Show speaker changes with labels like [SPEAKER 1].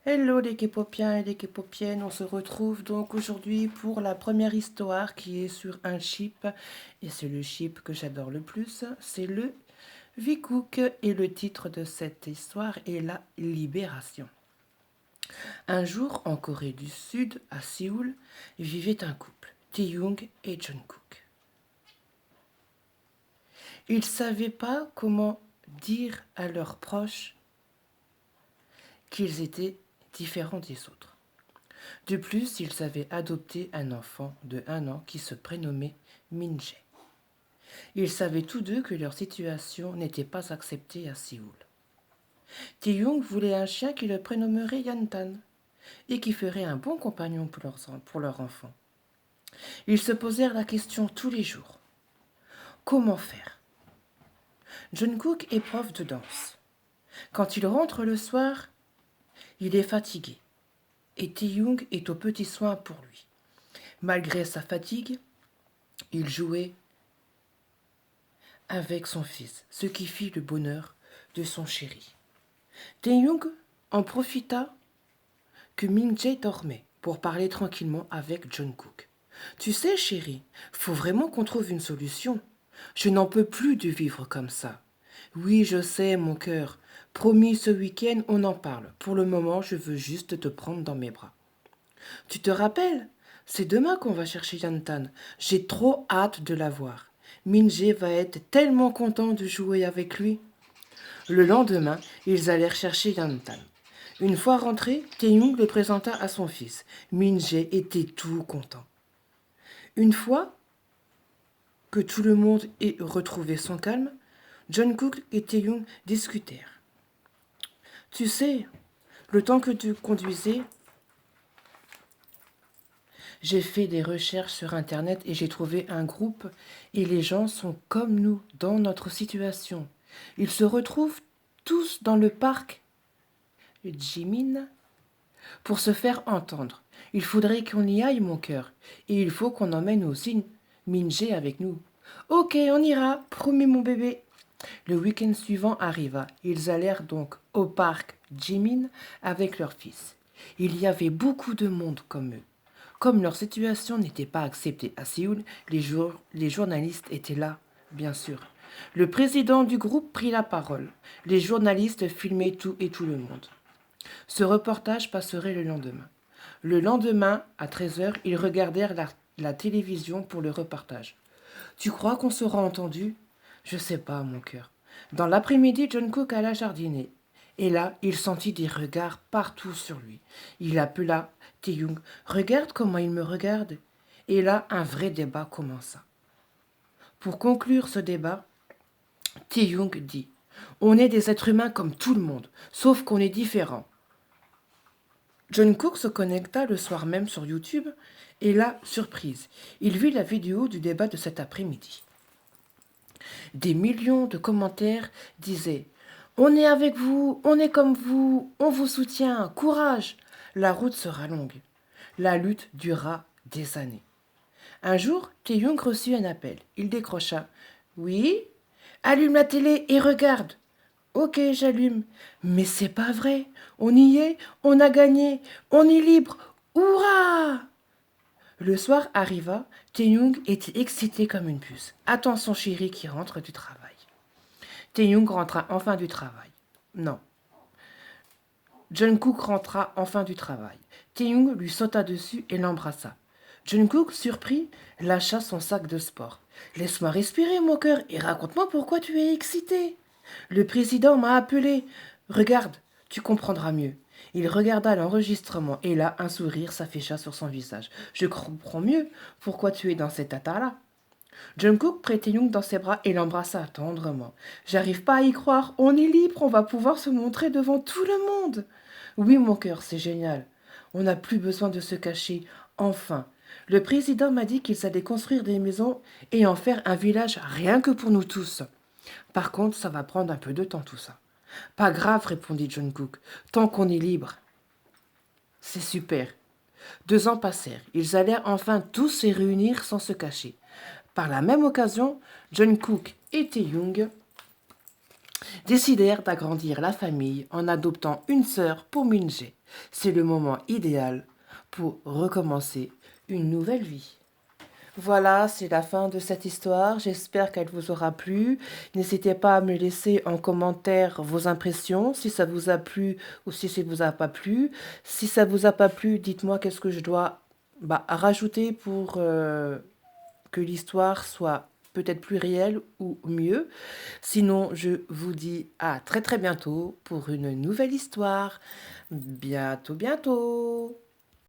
[SPEAKER 1] Hello les Képopiens et les Képopiennes, on se retrouve donc aujourd'hui pour la première histoire qui est sur un chip, et c'est le chip que j'adore le plus, c'est le Vikook, et le titre de cette histoire est la Libération. Un jour, en Corée du Sud, à Séoul, vivait un couple, Tae-young et Jungkook. Ils ne savaient pas comment dire à leurs proches qu'ils étaient différents des autres. De plus, ils avaient adopté un enfant de 1 an qui se prénommait Min-jae. Ils savaient tous deux que leur situation n'était pas acceptée à Séoul. Tae-young voulait un chien qui le prénommerait Yantan et qui ferait un bon compagnon pour leur enfant. Ils se posèrent la question tous les jours. Comment faire? Jungkook est prof de danse. Quand il rentre le soir, il est fatigué et Tae-young est aux petits soins pour lui. Malgré sa fatigue, il jouait avec son fils, ce qui fit le bonheur de son chéri. Tae-young en profita que Min-jae dormait pour parler tranquillement avec Jungkook. Tu sais, chéri, faut vraiment qu'on trouve une solution. Je n'en peux plus de vivre comme ça. Oui, je sais, mon cœur. Promis, ce week-end, on en parle. Pour le moment, je veux juste te prendre dans mes bras. Tu te rappelles? C'est demain qu'on va chercher Yantan. J'ai trop hâte de la voir. Min-jae va être tellement content de jouer avec lui. Le lendemain, ils allèrent chercher Yantan. Une fois rentré, Tae-young le présenta à son fils. Min-jae était tout content. Une fois que tout le monde ait retrouvé son calme, Jungkook et Tae-young discutèrent. Tu sais, le temps que tu conduisais, j'ai fait des recherches sur Internet et j'ai trouvé un groupe et les gens sont comme nous dans notre situation. Ils se retrouvent tous dans le parc Jimin pour se faire entendre. Il faudrait qu'on y aille, mon cœur, et il faut qu'on emmène aussi Min-jae avec nous. Ok, on ira, promis mon bébé. Le week-end suivant arriva. Ils allèrent donc au parc Jimin avec leur fils. Il y avait beaucoup de monde comme eux. Comme leur situation n'était pas acceptée à Séoul, les journalistes étaient là, bien sûr. Le président du groupe prit la parole. Les journalistes filmaient tout et tout le monde. Ce reportage passerait le lendemain. Le lendemain, à 13 heures, ils regardèrent la télévision pour le reportage. Tu crois qu'on sera entendu? Je sais pas, mon cœur. Dans l'après-midi, Jungkook alla jardiner. Et là, il sentit des regards partout sur lui. Il appela Tae-young. Regarde comment il me regarde. Et là, un vrai débat commença. Pour conclure ce débat, Tae-young dit on est des êtres humains comme tout le monde, sauf qu'on est différents. Jungkook se connecta le soir même sur YouTube et là, surprise, il vit la vidéo du débat de cet après-midi. Des millions de commentaires disaient on est avec vous, on est comme vous, on vous soutient, courage. La route sera longue. La lutte durera des années. Un jour, Tae-young reçut un appel. Il décrocha. Oui? Allume la télé et regarde. Ok, j'allume. Mais c'est pas vrai. On y est, on a gagné, on est libre. Hurrah! Le soir arriva, Tae-young était excité comme une puce. Attends son chéri qui rentre du travail. Tae-young rentra enfin du travail. Non. Jungkook rentra enfin du travail. Tae-young lui sauta dessus et l'embrassa. Jungkook, surpris, lâcha son sac de sport. Laisse-moi respirer, mon cœur, et raconte-moi pourquoi tu es excité. Le président m'a appelé. Regarde, tu comprendras mieux. Il regarda l'enregistrement et là, un sourire s'afficha sur son visage. Je comprends mieux pourquoi tu es dans cet état-là. Jungkook prit Tae-young dans ses bras et l'embrassa tendrement. J'arrive pas à y croire. On est libre, on va pouvoir se montrer devant tout le monde. Oui, mon cœur, c'est génial. On n'a plus besoin de se cacher. Enfin, le président m'a dit qu'ils allaient construire des maisons et en faire un village rien que pour nous tous. Par contre, ça va prendre un peu de temps tout ça. Pas grave, répondit Jungkook, tant qu'on est libre. C'est super. 2 ans passèrent. Ils allèrent enfin tous se réunir sans se cacher. Par la même occasion, Jungkook et Tae-young décidèrent d'agrandir la famille en adoptant une sœur pour Munjé. C'est le moment idéal pour recommencer une nouvelle vie. Voilà, c'est la fin de cette histoire. J'espère qu'elle vous aura plu. N'hésitez pas à me laisser en commentaire vos impressions, si ça vous a plu ou si ça vous a pas plu. Si ça vous a pas plu, dites-moi qu'est-ce que je dois rajouter pour que l'histoire soit peut-être plus réelle ou mieux. Sinon, je vous dis à très très bientôt pour une nouvelle histoire. Bientôt, bientôt.